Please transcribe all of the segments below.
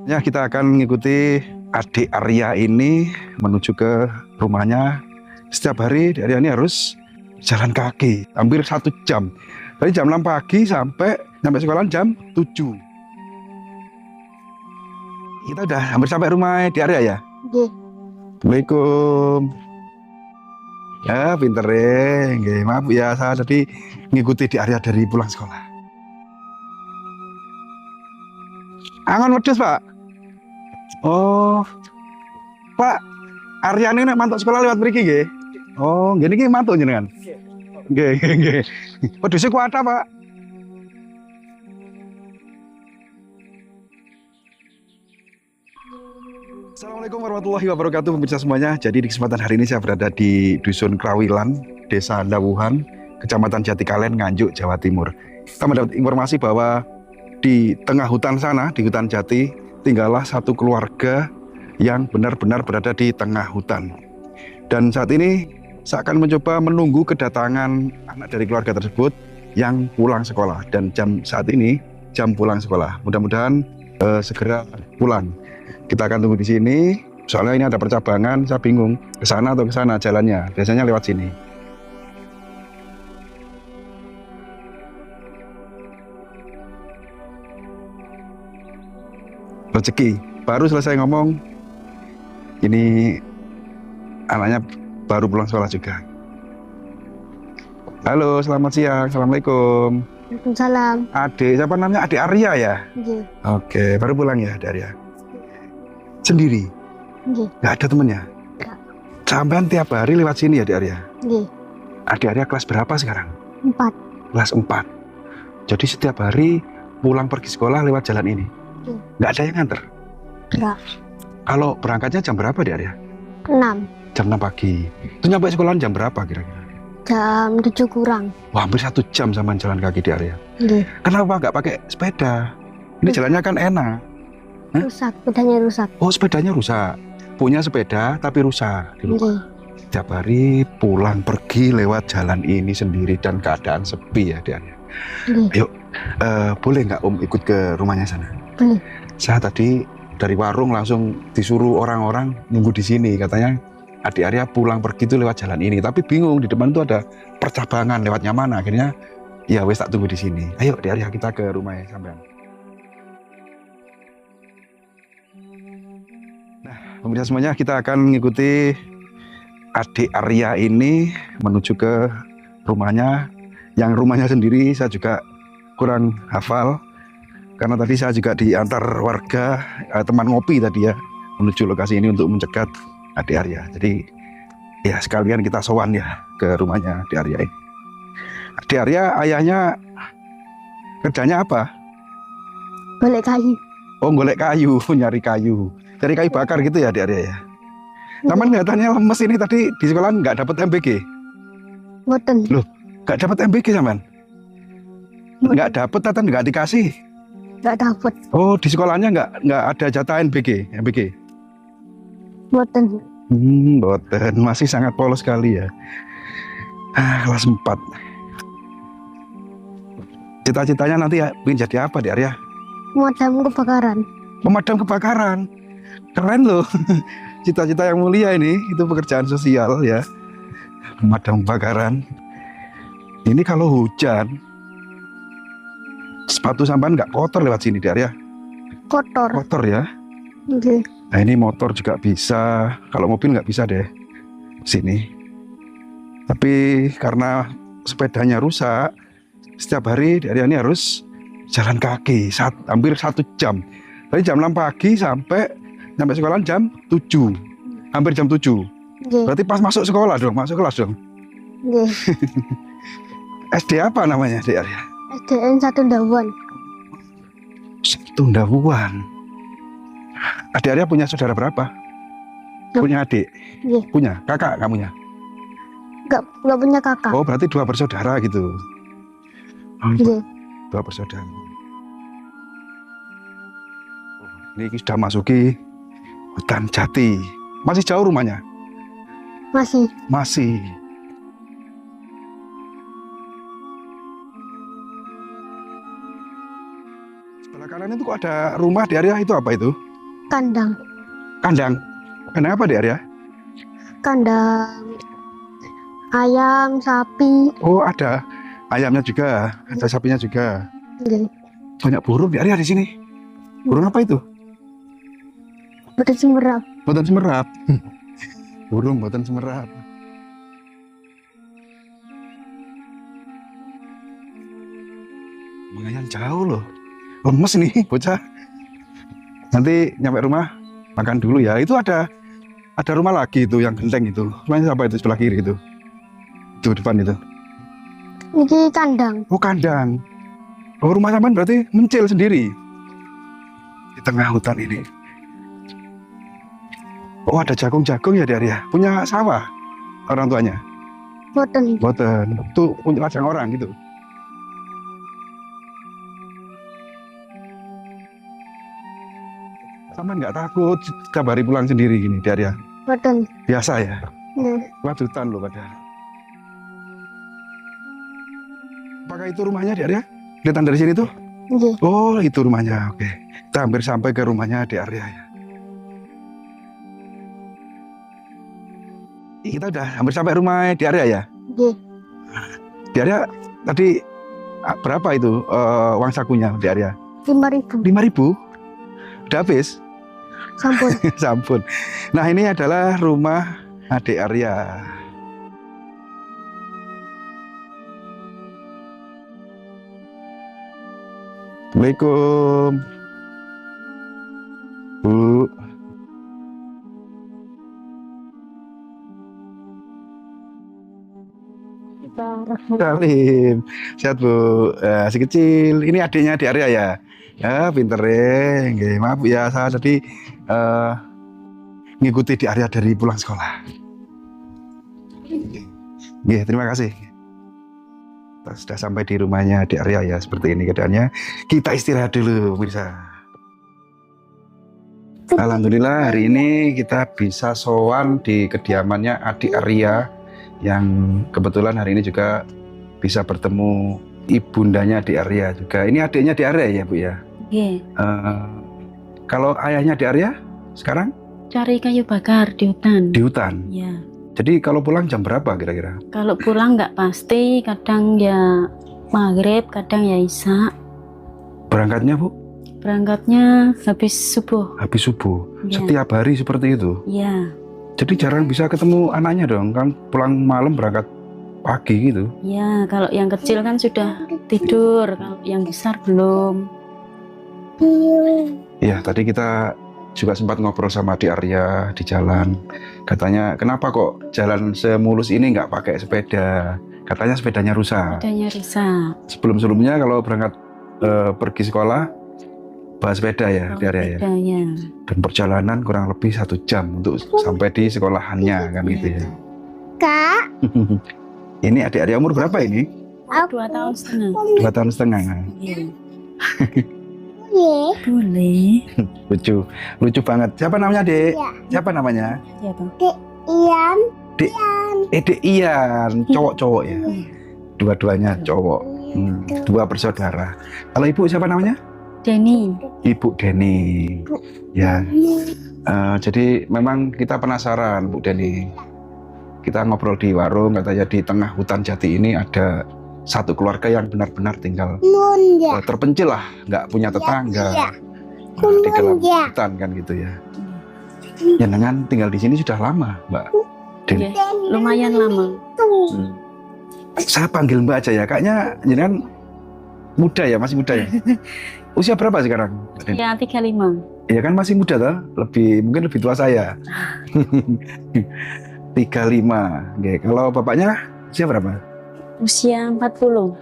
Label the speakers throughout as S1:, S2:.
S1: Ya, kita akan mengikuti adik Arya ini menuju ke rumahnya. Setiap hari Arya ini harus jalan kaki hampir 1 jam. Dari jam 6 pagi sampai sekolah jam 7. Kita udah hampir sampai rumah di Arya ya?
S2: Nggih.
S1: Assalamualaikum. Ya, pinter ya. Nggih, maaf ya, saya tadi ngikuti di Arya dari pulang sekolah. Angon wedhus, Pak. Oh, Pak, Arya ini nek mantuk sekolah lewat mriki nggih. Oh, nggih niki mantuk jenengan. Nggih, nggih. Wedhuse kuwata, Pak. Assalamualaikum warahmatullahi wabarakatuh pemirsa semuanya. Jadi di kesempatan hari ini saya berada di Dusun Krawilan, Desa Dawuhan, Kecamatan Jatikalen, Nganjuk, Jawa Timur. Kita mendapat informasi bahwa di tengah hutan sana, di hutan jati, tinggallah satu keluarga yang benar-benar berada di tengah hutan. Dan saat ini saya akan mencoba menunggu kedatangan anak dari keluarga tersebut yang pulang sekolah. Dan saat ini jam pulang sekolah. Mudah-mudahan segera pulang. Kita akan tunggu di sini. Soalnya ini ada percabangan, saya bingung ke sana atau ke sana jalannya. Biasanya lewat sini. Rezeki. Baru selesai ngomong, ini anaknya baru pulang sekolah juga. Halo, selamat siang. Assalamualaikum.
S2: Waalaikumsalam.
S1: Adik, siapa namanya? Adik Arya ya?
S2: Nggih.
S1: Oke, baru pulang ya, Adik Arya? Sendiri?
S2: Nggih.
S1: Nggak ada temennya?
S2: Nggak.
S1: Sampean tiap hari lewat sini ya, Adik Arya?
S2: Nggih.
S1: Adik Arya kelas berapa sekarang?
S2: 4.
S1: Kelas 4. Jadi setiap hari pulang pergi sekolah lewat jalan ini?
S2: Nggih.
S1: Nggak ada yang nganter?
S2: Nggak.
S1: Kalau berangkatnya jam berapa, Adik Arya?
S2: 6.
S1: Jam 6 pagi. Itu nyampe sekolahan jam berapa kira-kira?
S2: Jam 7 kurang.
S1: Wah, hampir 1 jam sama jalan kaki di Arya.
S2: Nggih.
S1: Kenapa nggak pakai sepeda? Ini jalannya kan enak. Hah?
S2: Rusak, sepedanya rusak.
S1: Oh, sepedanya rusak. Punya sepeda tapi rusak di rumah.
S2: Nggih.
S1: Setiap hari pulang pergi lewat jalan ini sendiri dan keadaan sepi ya, Arya.
S2: Nggih.
S1: Ayo, boleh nggak Om ikut ke rumahnya sana?
S2: Boleh.
S1: Saya tadi dari warung langsung disuruh orang-orang nunggu di sini. Katanya Adik Arya pulang pergi itu lewat jalan ini. Tapi bingung, di depan itu ada percabangan lewatnya mana. Akhirnya ya wes tak tunggu di sini. Ayo Adik Arya, kita ke rumahnya sampean. Nah, pemirsa semuanya, kita akan mengikuti Adik Arya ini menuju ke rumahnya. Yang rumahnya sendiri saya juga kurang hafal. Karena tadi saya juga diantar warga, teman ngopi tadi ya, menuju lokasi ini untuk mencegat Adik Arya. Jadi ya sekalian kita sowan ya ke rumahnya Adik Arya ini. Adik Arya ayahnya kerjanya apa?
S2: Golek kayu.
S1: Oh, golek kayu, nyari kayu. Cari kayu bakar gitu ya Adik Arya ya. Taman kelihatannya lemes ini tadi di sekolah nggak dapat MBG.
S2: Mboten.
S1: Loh, nggak dapat MBG zaman? Nggak dapat atau nggak dikasih?
S2: Nggak dapet.
S1: Oh, di sekolahnya nggak ada jatah MBG.
S2: Mboten.
S1: Boten, masih sangat polos sekali ya. Kelas 4. Cita-citanya nanti ya ingin jadi apa, Dik Arya?
S2: Pemadam kebakaran.
S1: Pemadam kebakaran. Keren loh. Cita-cita yang mulia ini, itu pekerjaan sosial ya. Pemadam kebakaran. Ini kalau hujan, sepatu sampean nggak kotor lewat sini, Dik Arya?
S2: Kotor.
S1: Kotor ya.
S2: Nggih.
S1: Nah, ini motor juga bisa. Kalau mobil nggak bisa deh sini. Tapi karena sepedanya rusak, setiap hari Dik Arya ini harus jalan kaki hampir 1 jam. Dari jam 6 pagi sampai sekolah jam 7. Hampir jam 7.
S2: Nggih.
S1: Berarti pas masuk sekolah dong, masuk kelas dong.
S2: Nggih.
S1: SD apa namanya, Dik Arya?
S2: SDN 1 Dawuhan.
S1: Dawuhan. Adik Arya punya saudara berapa? Punya adik?
S2: Nggih.
S1: Punya? Kakak kamunya?
S2: Nggak punya kakak.
S1: Oh, berarti 2 bersaudara gitu. Oh,
S2: Nggih.
S1: 2 bersaudara. Ini sudah masuki hutan jati. Masih jauh rumahnya?
S2: Masih.
S1: Masih. Sebelah kanan depan itu kok ada rumah di area itu, apa itu?
S2: Kandang.
S1: Kandang. Kandang apa di area?
S2: Kandang ayam, sapi.
S1: Oh, ada ayamnya juga, ada sapinya juga.
S2: Nggih.
S1: Banyak burung di area di sini. Burung apa itu?
S2: Boten semerap.
S1: Boten semerap. Burung boten semerap. Lumayan jauh loh. Lemes nih bocah. Nanti nyampe rumah makan dulu ya. Itu ada rumah lagi itu yang genteng itu. Rumahnya apa itu sebelah kiri itu? Itu depan itu.
S2: Niki kandang.
S1: Oh, kandang. Oh, rumah sampean berarti mencil sendiri di tengah hutan ini. Oh, ada jagung-jagung ya di area. Punya sawah orang tuanya?
S2: Boten.
S1: Boten. Itu punya ladang orang gitu. Sampean nggak takut setiap hari pulang sendiri gini di area?
S2: Boten.
S1: Biasa ya?
S2: Nggih.
S1: Wadutan loh padahal. Apakah itu rumahnya di area? Kelihatan dari sini tuh?
S2: Nggih.
S1: Oh, itu rumahnya. Oke. Kita hampir sampai ke rumahnya di area ya. Ih, kita udah hampir sampai rumah di area ya?
S2: Nggih.
S1: Di area tadi berapa itu uang sakunya di area?
S2: 5.000.
S1: 5.000? Udah habis?
S2: Sampun.
S1: Sampun. Nah, ini adalah rumah adik Arya. Assalamualaikum, Bu. Salim. Sehat, Bu. Si kecil. Ini adiknya adik Arya ya? Ya, pinter ya. Nggih, maaf ya, saya tadi ngikuti di area dari pulang sekolah. Nggih, terima kasih. Kita sudah sampai di rumahnya di area ya, seperti ini keadaannya. Kita istirahat dulu, pemirsa. Alhamdulillah hari ini kita bisa sowan di kediamannya adik Arya yang kebetulan hari ini juga bisa bertemu ibundanya di Arya juga. Ini adiknya di Arya ya, Bu ya?
S3: Iya.
S1: Kalau ayahnya di Arya sekarang?
S3: Cari kayu bakar di hutan.
S1: Di hutan.
S3: Ya.
S1: Jadi kalau pulang jam berapa kira-kira?
S3: Kalau pulang nggak pasti, kadang ya maghrib, kadang ya isya.
S1: Berangkatnya, Bu?
S3: Berangkatnya habis subuh.
S1: Habis subuh.
S3: Ya.
S1: Setiap hari seperti itu.
S3: Ya,
S1: Jadi jarang bisa ketemu anaknya dong, kan pulang malam berangkat pagi gitu.
S3: ya. Kalau yang kecil kan sudah tidur, kalau yang besar belum.
S1: Ya, tadi kita juga sempat ngobrol sama di Arya di jalan. Katanya, kenapa kok jalan semulus ini nggak pakai sepeda? Katanya sepedanya rusak.
S3: Adanya rusak.
S1: Sebelum-sebelumnya kalau berangkat pergi sekolah, bawa sepeda ya di Arya ya.
S3: Sepedanya.
S1: Dan perjalanan kurang lebih 1 jam untuk sampai di sekolahannya kan gitu ya.
S2: Kak.
S1: Ini adik Arya umur berapa ini?
S3: 2 tahun setengah.
S1: 2 tahun setengah.
S3: Iya.
S2: Nggih.
S3: Boleh.
S1: Lucu banget. Siapa namanya, Dek?
S2: Ya.
S1: Siapa namanya?
S3: Siapa?
S2: Ian.
S1: Dek Ian, cowok-cowok ya. Dua-duanya cowok.
S2: Iya.
S1: 2 bersaudara. Kalau ibu siapa namanya?
S3: Denny.
S1: Ibu Deni. Ya. Jadi memang kita penasaran, Bu Deni. Kita ngobrol di warung, katanya di tengah hutan jati ini ada satu keluarga yang benar-benar tinggal terpencil lah, nggak punya tetangga.
S2: Ya.
S1: Nah, di dalam
S2: Ya.
S1: hutan kan gitu ya. Jenengan tinggal di sini sudah lama, Mbak Deni.
S3: Ya, lumayan lama.
S1: Saya panggil Mbak aja ya, kayaknya jenengan muda ya, masih muda ya. Usia berapa sekarang, Mbak Deni?
S3: Ya, 35.
S1: Ya kan masih muda toh, mungkin lebih tua saya. 35. Oke, kalau bapaknya usia berapa?
S3: Usia 40.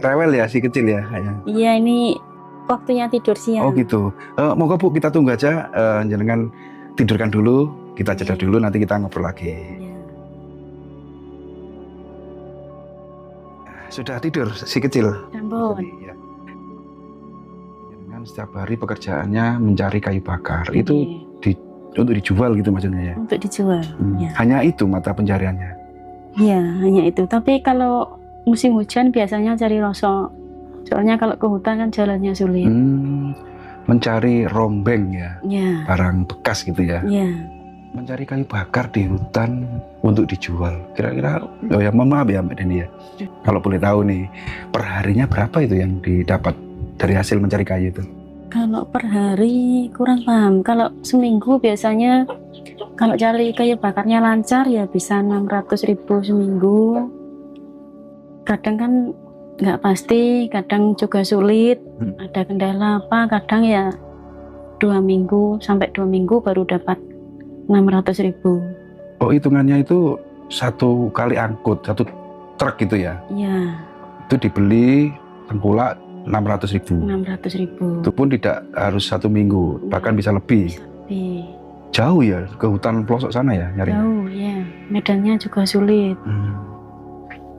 S1: Rewel ya, si kecil ya kayaknya.
S3: Iya, ini waktunya tidur siang.
S1: Oh gitu. Moga Bu kita tunggu aja, jenengan tidurkan dulu, kita jeda dulu, nanti kita ngobrol lagi.
S3: Iya.
S1: Sudah tidur si kecil?
S3: Ampun.
S1: Iya. Jenengan setiap hari pekerjaannya mencari kayu bakar. Itu untuk dijual gitu maksudnya ya?
S3: Untuk dijual. Ya.
S1: Hanya itu mata pencariannya?
S3: Iya, hanya itu. Tapi kalau musim hujan biasanya cari rosok. Soalnya kalau ke hutan kan jalannya sulit.
S1: Mencari rombeng ya,
S3: Ya,
S1: barang bekas gitu ya.
S3: ya.
S1: Mencari kayu bakar di hutan untuk dijual. Kira-kira, oh ya mohon maaf ya Mbak Deni ya. Kalau boleh tahu nih, perharinya berapa itu yang didapat dari hasil mencari kayu itu?
S3: Kalau per hari kurang paham. Kalau seminggu biasanya kalau cari kayu bakarnya lancar ya bisa 600.000 seminggu. Kadang kan nggak pasti, kadang juga sulit. Ada kendala apa, kadang ya 2 minggu sampai 2 minggu baru dapat 600.000.
S1: Oh hitungannya itu satu kali angkut, satu truk gitu ya?
S3: Ya,
S1: Itu dibeli tengkulak 600.000.
S3: 600.000.
S1: Itu pun tidak harus 1 minggu, bahkan bisa lebih.
S3: Lebih
S1: Jauh ya ke hutan pelosok sana ya nyari.
S3: jauh ya, medannya juga sulit.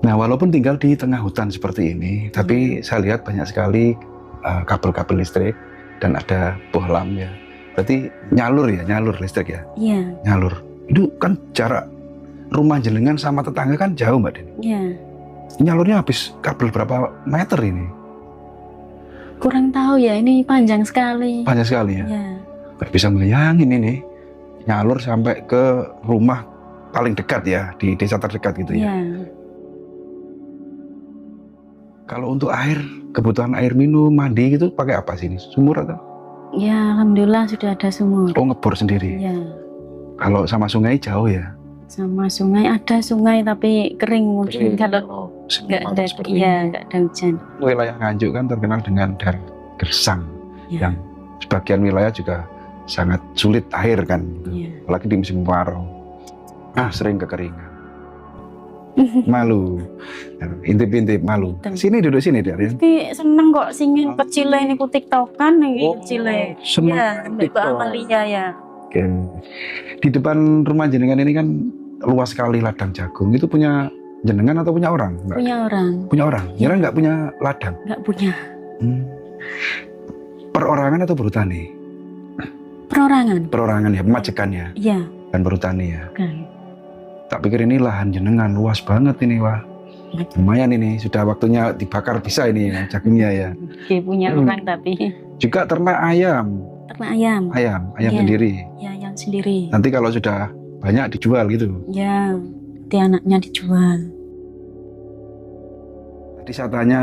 S1: Nah walaupun tinggal di tengah hutan seperti ini, tapi saya lihat banyak sekali kabel-kabel listrik dan ada bohlam ya. Berarti nyalur listrik ya,
S3: Iya,
S1: nyalur. Itu kan jarak rumah jenengan sama tetangga kan jauh Mbak Deni.
S3: iya.
S1: Nyalurnya habis kabel berapa meter ini?
S3: Kurang tahu ya, ini panjang sekali.
S1: Banyak sekali ya.
S3: Ya,
S1: Nggak bisa bayangin ini nyalur sampai ke rumah paling dekat ya, di desa terdekat gitu ya.
S3: ya.
S1: Kalau untuk air, kebutuhan air minum, mandi gitu pakai apa sih ini? Sumur atau?
S3: Ya, alhamdulillah sudah ada sumur.
S1: Oh ngebor sendiri.
S3: Ya,
S1: Kalau sama sungai jauh ya.
S3: sama sungai, ada sungai tapi kering mungkin kalau nggak ada, iya nggak ada hujan.
S1: Wilayah Nganjuk kan terkenal dengan daerah gersang,
S3: Ya,
S1: yang sebagian wilayah juga sangat sulit air kan,
S3: ya.
S1: apalagi di musim kemarau. Sering kekeringan. Malu, intip-intip malu. Sini duduk sini dia.
S3: Tapi seneng kok singin kecil ini ku tiktokan nih
S1: Oh,
S3: kecil.
S1: seneng
S3: Ya, Mbak
S1: TikTok.
S3: Amalia ya.
S1: Oke. Di depan rumah jenengan ini kan luas sekali ladang jagung. Itu punya jenengan atau punya orang? Mbak?
S3: Punya orang,
S1: Punya orang. Jenengan nggak punya ladang?
S3: nggak punya.
S1: Perorangan atau berhutani?
S3: Perorangan.
S1: Perorangan ya, pemajikan ya,
S3: Iya,
S1: dan berhutani ya.
S3: kan.
S1: Tak pikir ini lahan jenengan luas banget ini wah. Lumayan ini, sudah waktunya dibakar bisa ini ya, jagungnya ya.
S3: Dia punya orang tapi
S1: Juga ternak ayam,
S3: ternak ayam.
S1: ayam
S3: Iya.
S1: sendiri.
S3: Ya, yang sendiri.
S1: Nanti kalau sudah banyak dijual gitu.
S3: Ya, nanti anaknya dijual.
S1: Tadi saya tanya,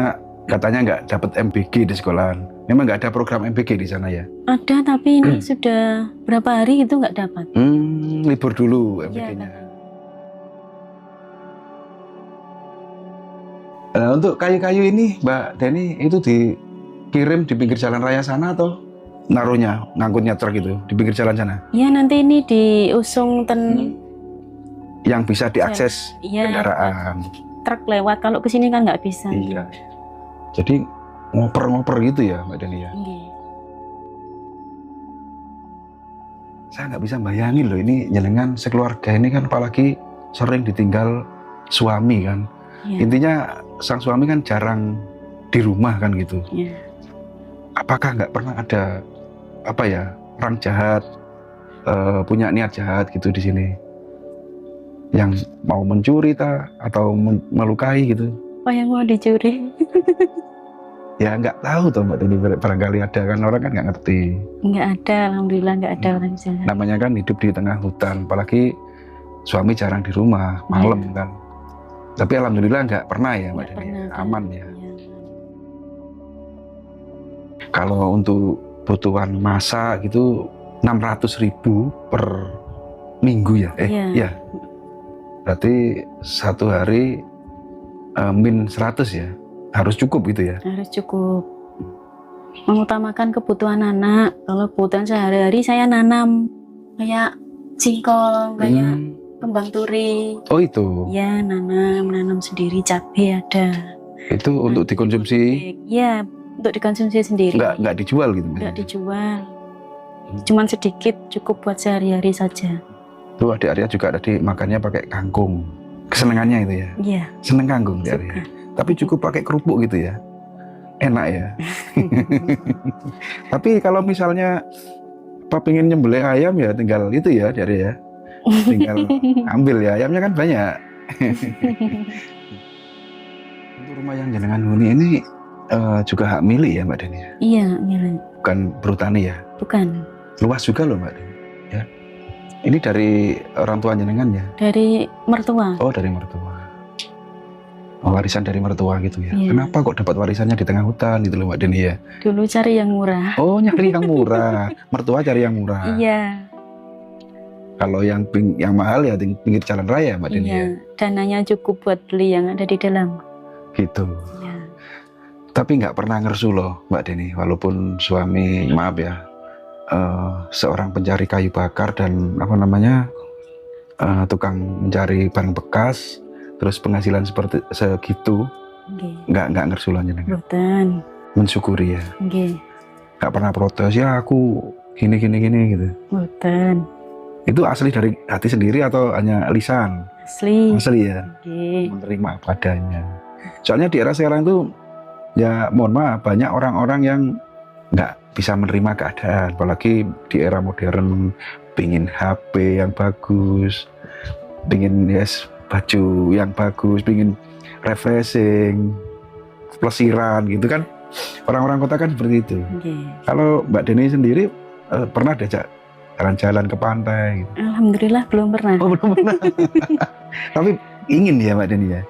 S1: katanya nggak dapat MBG di sekolahan. Memang nggak ada program MBG di sana ya?
S3: Ada tapi ini sudah berapa hari itu nggak dapat.
S1: Libur dulu
S3: Ya,
S1: MBG-nya.
S3: kan.
S1: Nah, untuk kayu-kayu ini, Mbak Deni, itu dikirim di pinggir jalan raya sana atau naruhnya, ngangkutnya truk itu di pinggir jalan sana?
S3: Ya, nanti ini diusung
S1: Yang bisa diakses
S3: ya,
S1: kendaraan.
S3: truk lewat. Kalau ke sini kan nggak bisa.
S1: Iya. Jadi ngoper-ngoper gitu ya, Mbak Deni ya.
S3: Nggih.
S1: Saya nggak bisa bayangin loh, ini jenengan sekeluarga ini kan apalagi sering ditinggal suami kan.
S3: Ya,
S1: Intinya sang suami kan jarang di rumah kan gitu.
S3: ya.
S1: Apakah nggak pernah ada apa ya, orang jahat punya niat jahat gitu di sini, yang mau mencuri atau melukai gitu?
S3: Apa yang mau dicuri?
S1: Ya nggak tahu tuh Mbak Deni, barangkali ada kan, orang kan nggak ngerti.
S3: Nggak ada, alhamdulillah nggak ada orang jahat.
S1: Namanya kan hidup di tengah hutan, apalagi suami jarang di rumah malam kan. Tapi alhamdulillah nggak pernah ya Mbak
S3: Nggak
S1: Deni,
S3: pernah, kan?
S1: aman ya.
S3: Ya.
S1: Kalau untuk kebutuhan masak gitu 600.000 per minggu ya?
S3: Iya.
S1: Ya. Berarti satu hari min 100 ya? Harus cukup gitu ya?
S3: Harus cukup. Mengutamakan kebutuhan anak. Kalau kebutuhan sehari-hari saya nanam kayak singkong, kayak kembang turi.
S1: Oh itu?
S3: Ya, nanam sendiri, cabai ada.
S1: Itu untuk dikonsumsi?
S3: Ya, untuk dikonsumsi sendiri.
S1: Nggak dijual gitu?
S3: Nggak dijual. Cuman sedikit, cukup buat sehari-hari saja.
S1: Tuh adik-adik juga tadi makannya pakai kangkung. Kesenangannya itu ya?
S3: Iya.
S1: Seneng kangkung
S3: Suka.
S1: adik-adik. Tapi cukup pakai kerupuk gitu ya? Enak ya? Tapi kalau misalnya pengen nyembelih ayam ya tinggal itu ya dari ya? Tinggal ambil ya, ayamnya kan banyak. Untuk rumah yang jenengan huni ini juga hak milik ya Mbak Deni?
S3: Iya, milik.
S1: Bukan berhutani ya?
S3: Bukan.
S1: Luas juga loh Mbak Deni. Ya. Ini dari orang tua jenengan ya?
S3: Dari mertua.
S1: Oh dari mertua. Oh, warisan dari mertua gitu ya?
S3: Iya.
S1: Kenapa kok dapat warisannya di tengah hutan gitu loh Mbak Deni ya?
S3: Dulu cari yang murah.
S1: Oh nyari yang murah. Mertua cari yang murah.
S3: Iya.
S1: Kalau yang mahal ya di pinggir jalan raya Mbak Deni ya?
S3: Iya. Dananya cukup buat beli yang ada di dalam.
S1: Gitu.
S3: Iya.
S1: Tapi nggak pernah ngersu loh Mbak Deni, walaupun suami maaf ya seorang pencari kayu bakar dan apa namanya tukang mencari barang bekas, terus penghasilan seperti segitu, nggak ngersu loh jenengan.
S3: Boten.
S1: Mensyukuri ya,
S3: Nggih.
S1: nggak pernah protes ya aku gini gitu.
S3: Boten.
S1: Itu asli dari hati sendiri atau hanya lisan?
S3: Asli.
S1: Asli ya,
S3: Nggih.
S1: menerima apa adanya. Soalnya di era sekarang tuh ya mohon maaf banyak orang-orang yang nggak bisa menerima keadaan, apalagi di era modern, pingin HP yang bagus, pingin baju yang bagus, pingin refreshing, plesiran gitu kan, orang-orang kota kan seperti itu.
S3: Nggih.
S1: Kalau Mbak Deni sendiri pernah diajak jalan-jalan ke pantai gitu?
S3: Alhamdulillah belum pernah.
S1: Oh belum pernah. Tapi ingin ya Mbak Deni ya?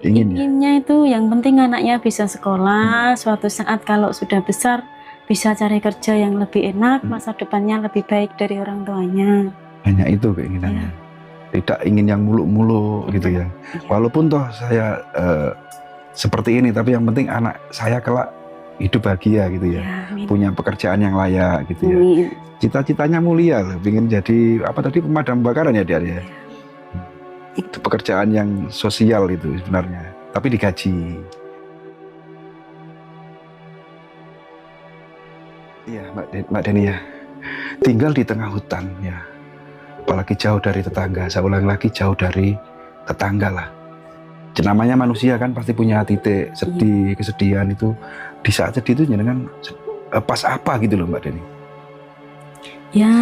S1: Ingin ya?
S3: Inginnya itu yang penting anaknya bisa sekolah, suatu saat kalau sudah besar bisa cari kerja yang lebih enak, masa depannya lebih baik dari orang tuanya.
S1: Hanya itu keinginannya. Tidak ingin yang muluk-muluk gitu ya. Walaupun toh saya seperti ini, tapi yang penting anak saya kelak hidup bahagia gitu ya.
S3: Amin.
S1: Punya pekerjaan yang layak gitu ya.
S3: Amin.
S1: Cita-citanya mulia loh, ingin jadi apa tadi pemadam kebakaran ya dia ya. Itu pekerjaan yang sosial itu sebenarnya, tapi digaji. Iya Mbak Deni ya, tinggal di tengah hutan ya, apalagi jauh dari tetangga. Saya ulang lagi, jauh dari tetangga lah. Namanya manusia kan pasti punya titik sedih, kesedihan itu. Di saat sedih itu jangan pas apa gitu loh Mbak Deni?
S3: Ya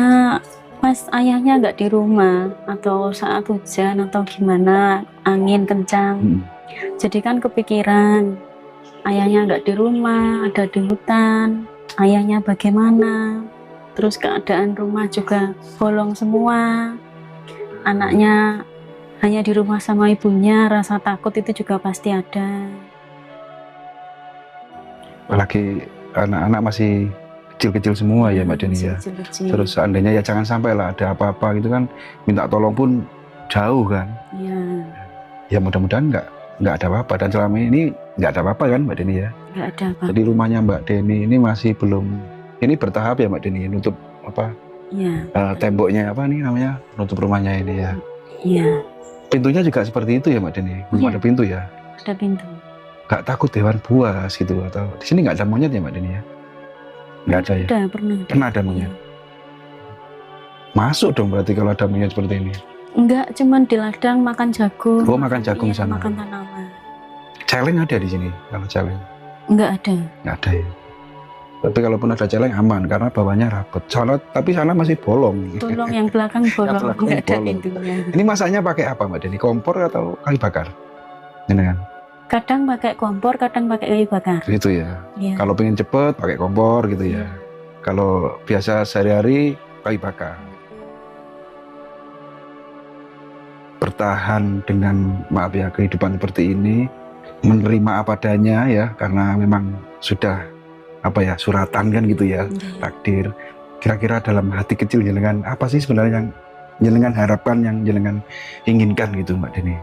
S3: pas ayahnya nggak di rumah atau saat hujan atau gimana, angin kencang. Jadi kan kepikiran ayahnya nggak di rumah, ada di hutan. Ayahnya bagaimana, terus keadaan rumah juga bolong semua, anaknya hanya di rumah sama ibunya, rasa takut itu juga pasti ada.
S1: Apalagi anak-anak masih kecil-kecil semua ya Mbak Deni ya.
S3: Kecil-kecil.
S1: Terus seandainya ya jangan sampai lah ada apa-apa gitu kan, minta tolong pun jauh kan.
S3: Iya.
S1: Ya mudah-mudahan nggak ada apa-apa, dan selama ini nggak ada apa-apa kan Mbak Deni ya.
S3: Nggak ada apa.
S1: Jadi rumahnya Mbak Deni ini masih belum, ini bertahap ya Mbak Deni, nutup apa
S3: Iya.
S1: temboknya apa nih namanya, nutup rumahnya ini ya.
S3: Iya.
S1: Pintunya juga seperti itu ya Mbak Deni, belum
S3: Iya.
S1: ada pintu ya.
S3: Ada pintu.
S1: Nggak takut hewan buas gitu, atau di sini nggak ada monyet ya Mbak Deni ya? Nggak ada ya?
S3: Ada, pernah.
S1: Pernah ada monyet? Masuk dong berarti kalau ada monyet seperti ini.
S3: Enggak, cuman di ladang makan jagung.
S1: Oh makan jagung
S3: Iya,
S1: sana.
S3: makan tanaman.
S1: Celeng ada di sini kalau celeng?
S3: Enggak ada.
S1: Nggak ada ya. Tapi kalaupun ada celeng aman karena bawahnya rapet. Soalnya tapi sana masih bolong.
S3: Tolong yang belakang bolong,
S1: belakang
S3: enggak ada
S1: bolong.
S3: pintunya.
S1: Ini masaknya pakai apa Mbak Deni? Kompor atau kayu bakar? Ini kan?
S3: Kadang pakai kompor, kadang pakai kayu bakar.
S1: Gitu ya.
S3: Iya.
S1: Kalau pengen cepet pakai kompor gitu ya. Kalau biasa sehari-hari kayu bakar. Bertahan dengan maaf ya kehidupan seperti ini, menerima apa adanya ya, karena memang sudah apa ya suratan kan gitu ya, takdir. Kira-kira dalam hati kecil jenengan apa sih sebenarnya yang jenengan harapkan, yang jenengan inginkan gitu Mbak Deni?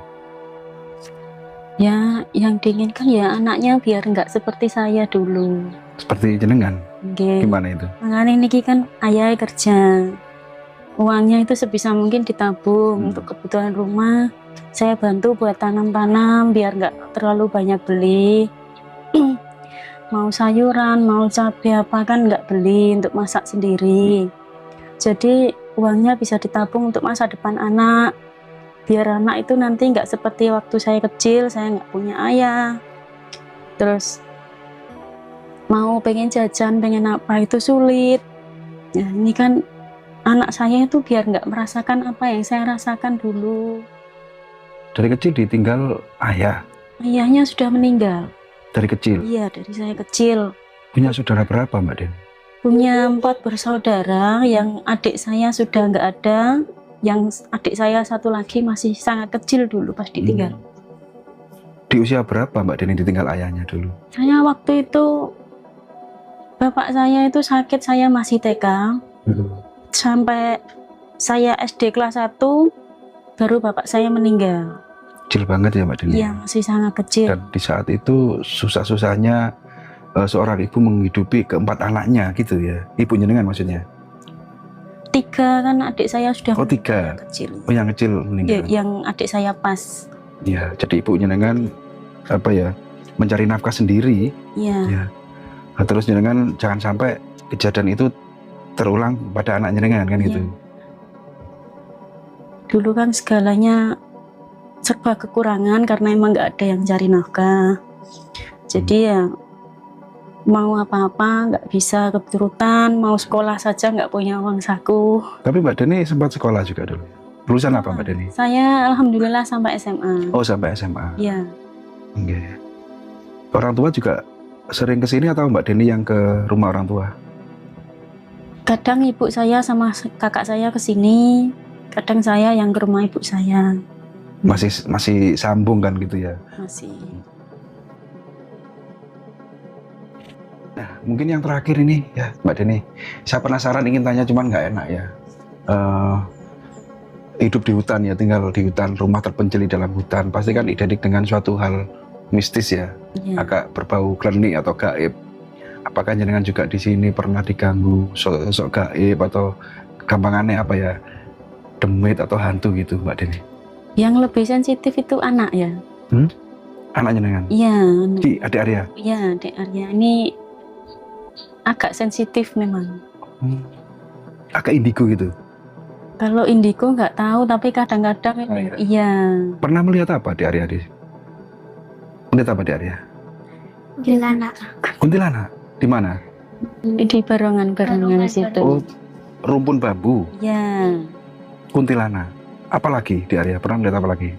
S3: Ya, yang diinginkan ya anaknya biar nggak seperti saya dulu.
S1: Seperti jenengan?
S3: Nggih.
S1: Gimana itu?
S3: Makanya niki kan ayah kerja. Uangnya itu sebisa mungkin ditabung untuk kebutuhan rumah. Saya bantu buat tanam-tanam biar nggak terlalu banyak beli. Mau sayuran, mau cabai apa kan nggak beli untuk masak sendiri. Jadi uangnya bisa ditabung untuk masa depan anak. Biar anak itu nanti nggak seperti waktu saya kecil, saya nggak punya ayah. Terus mau pengen jajan, pengen apa itu sulit. Ya, ini kan anak saya itu biar nggak merasakan apa yang saya rasakan dulu.
S1: Dari kecil ditinggal ayah?
S3: Ayahnya sudah meninggal.
S1: dari kecil.
S3: Iya, dari saya kecil.
S1: Punya saudara berapa Mbak Den?
S3: Punya 4 bersaudara, yang adik saya sudah nggak ada, yang adik saya satu lagi masih sangat kecil dulu pas ditinggal.
S1: Di usia berapa Mbak Den ditinggal ayahnya dulu?
S3: Saya waktu itu, bapak saya itu sakit, saya masih TK, sampai saya SD kelas 1, baru bapak saya meninggal.
S1: Kecil banget ya Mbak Den?
S3: Iya, masih sangat kecil.
S1: Dan di saat itu susah-susahnya seorang ibu menghidupi keempat anaknya gitu ya? Ibu jenengan maksudnya?
S3: 3 kan adik saya sudah
S1: Oh 3?
S3: kecil.
S1: Oh yang kecil
S3: Ya,
S1: meninggal?
S3: yang adik saya pas.
S1: Ya, jadi ibu jenengan apa ya, mencari nafkah sendiri
S3: Iya.
S1: ya. Nah, terus jenengan jangan sampai kejadian itu terulang pada anak jenengan kan
S3: Iya.
S1: gitu.
S3: Dulu kan segalanya serba kekurangan karena emang nggak ada yang cari nafkah. Jadi ya mau apa-apa nggak bisa keturutan, mau sekolah saja nggak punya uang saku.
S1: Tapi Mbak Deni sempat sekolah juga dulu. Lulusan apa Mbak Deni?
S3: Saya alhamdulillah sampai SMA.
S1: Oh sampai SMA.
S3: Iya.
S1: Oke. Orang tua juga sering ke sini atau Mbak Deni yang ke rumah orang tua?
S3: Kadang ibu saya sama kakak saya ke sini, kadang saya yang ke rumah ibu saya.
S1: Masih sambung kan gitu ya.
S3: Masih.
S1: Nah, mungkin yang terakhir ini ya Mbak Deni, saya penasaran ingin tanya cuman nggak enak ya. Hidup di hutan ya, tinggal di hutan, rumah terpencil di dalam hutan, pasti kan identik dengan suatu hal mistis ya,
S3: Iya.
S1: agak berbau klinik atau gaib. Apakah jenengan juga di sini pernah diganggu sosok gaib atau gampangannya apa ya, demit atau hantu gitu Mbak Deni?
S3: Yang lebih sensitif itu anak ya.
S1: Anak jenengan?
S3: Iya. Anak.
S1: Di adik Arya?
S3: Iya, Dek Arya ini agak sensitif memang.
S1: Agak indigo gitu.
S3: Kalau indigo nggak tahu, tapi kadang-kadang ini, iya.
S1: Pernah melihat apa di Arya? Melihat apa di Arya?
S2: Kuntilanak.
S1: Kuntilanak? Di mana?
S3: Di barongan-barongan situ.
S1: Oh, rumpun bambu.
S3: Ya,
S1: Kuntilanak. Apalagi di Arya? Pernah melihat apa lagi?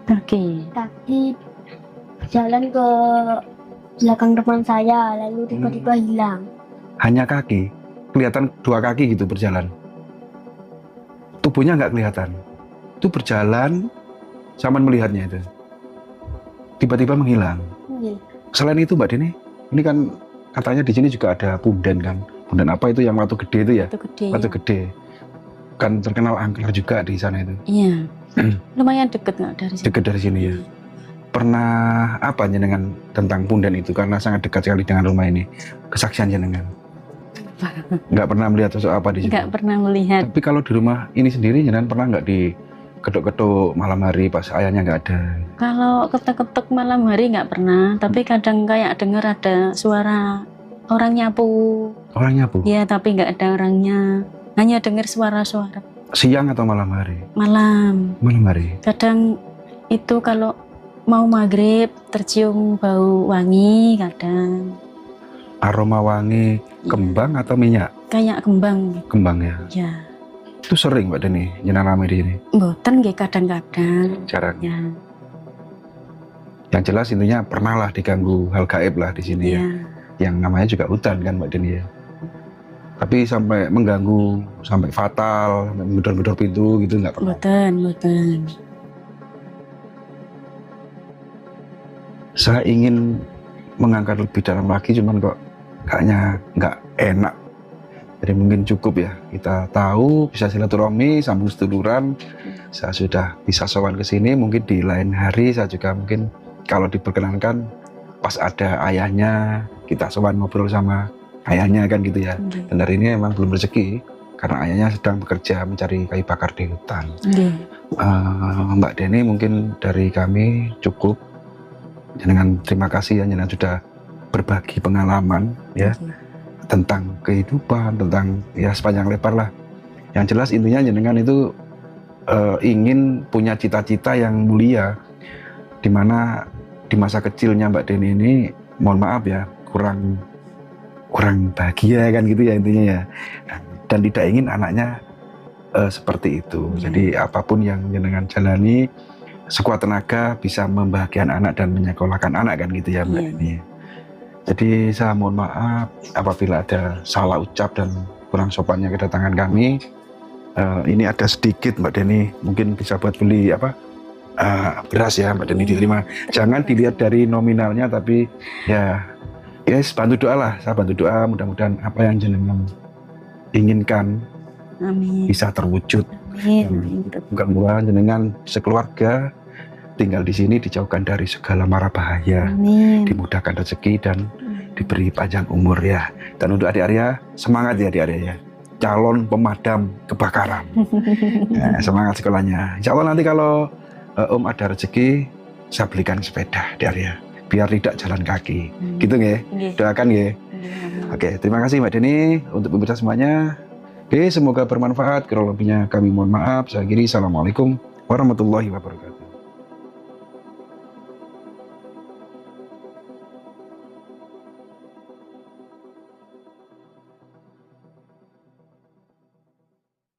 S3: oke.
S2: Tadi jalan ke belakang teman saya, lalu tiba-tiba hilang.
S1: Hanya kaki? Kelihatan 2 kaki gitu berjalan? Tubuhnya nggak kelihatan? Itu berjalan, sampean melihatnya itu? Tiba-tiba menghilang?
S2: Iya.
S1: Selain itu Mbak Deni, ini kan katanya di sini juga ada punden kan? Punden apa itu yang watu gede itu ya?
S3: Itu gede.
S1: Watu
S3: Ya.
S1: gede. Kan terkenal angker juga di sana itu.
S3: Iya. Lumayan deket nggak dari sini?
S1: Dekat dari sini ya. Pernah apa jenengan tentang punden itu karena sangat dekat sekali dengan rumah ini? Kesaksian jenengan? Nggak pernah melihat sosok apa di sini?
S3: Nggak pernah melihat.
S1: Tapi kalau di rumah ini sendiri jenengan pernah nggak di ketuk-ketuk malam hari pas ayahnya nggak ada?
S3: Kalau ketuk-ketuk malam hari nggak pernah, tapi kadang kayak dengar ada suara orang nyapu.
S1: Orangnya bu?
S3: Ya, tapi nggak ada orangnya. Hanya dengar suara-suara
S1: Siang atau malam hari?
S3: malam.
S1: Malam hari.
S3: Kadang itu kalau mau maghrib tercium bau wangi, kadang
S1: Aroma wangi kembang atau minyak?
S3: kayak kembang.
S1: Kembang ya.
S3: Ya,
S1: Itu sering Mbak Deni jenengan rame di sini?
S3: mboten nggih kadang-kadang.
S1: Jarang.
S3: Ya,
S1: Yang jelas intinya pernah lah diganggu hal gaib lah di sini ya.
S3: ya.
S1: Yang namanya juga hutan kan Mbak Deni ya. Tapi sampai mengganggu, sampai fatal, sampai gedor-gedor pintu gitu nggak pernah.
S3: Mboten.
S1: Saya ingin mengangkat lebih dalam lagi, cuman kok kayaknya nggak enak. Jadi mungkin cukup ya, kita tahu bisa silaturahmi, sambung seduluran. Saya sudah bisa sowan ke sini, mungkin di lain hari saya juga mungkin kalau diperkenankan pas ada ayahnya, kita sowan ngobrol sama ayahnya kan gitu ya.
S3: Nggih.
S1: Dan hari ini emang belum rezeki karena ayahnya sedang bekerja mencari kayu bakar di hutan.
S3: Nggih.
S1: Mbak Deni mungkin dari kami cukup. Dengan terima kasih ya jenengan sudah berbagi pengalaman ya tentang kehidupan, tentang ya sepanjang lebar lah. Yang jelas intinya jenengan itu ingin punya cita-cita yang mulia, dimana di masa kecilnya Mbak Deni ini mohon maaf ya kurang bahagia kan gitu ya intinya ya, dan tidak ingin anaknya seperti itu.
S3: Ya.
S1: Jadi apapun yang jenengan jalani sekuat tenaga bisa membahagiakan anak dan menyekolahkan anak kan gitu ya Mbak
S3: Iya.
S1: Deni. Jadi saya mohon maaf apabila ada salah ucap dan kurang sopannya kedatangan kami. Ini ada sedikit Mbak Deni, mungkin bisa buat beli beras ya Mbak Deni, diterima. Jangan dilihat dari nominalnya, tapi ya guys bantu doa lah, saya bantu doa mudah-mudahan apa yang jenengan inginkan
S3: Amin.
S1: bisa terwujud.
S3: Amin.
S1: Mudah-mudahan jenengan sekeluarga tinggal di sini dijauhkan dari segala mara bahaya,
S3: Amin.
S1: dimudahkan rezeki dan diberi panjang umur ya. Dan untuk adik-adik semangat ya adik-adik ya, calon pemadam kebakaran. Nah, semangat sekolahnya. Insya Allah nanti kalau Om ada rezeki saya belikan sepeda adik-adik ya, biar tidak jalan kaki. Gitu nggih.
S3: Nggih.
S1: Doakan nggih.
S3: Amin.
S1: Oke, terima kasih Mbak Deni untuk pemirsa semuanya. Oke, semoga bermanfaat. Kurang lebihnya kami mohon maaf. Saya akhiri. Assalamualaikum warahmatullahi wabarakatuh.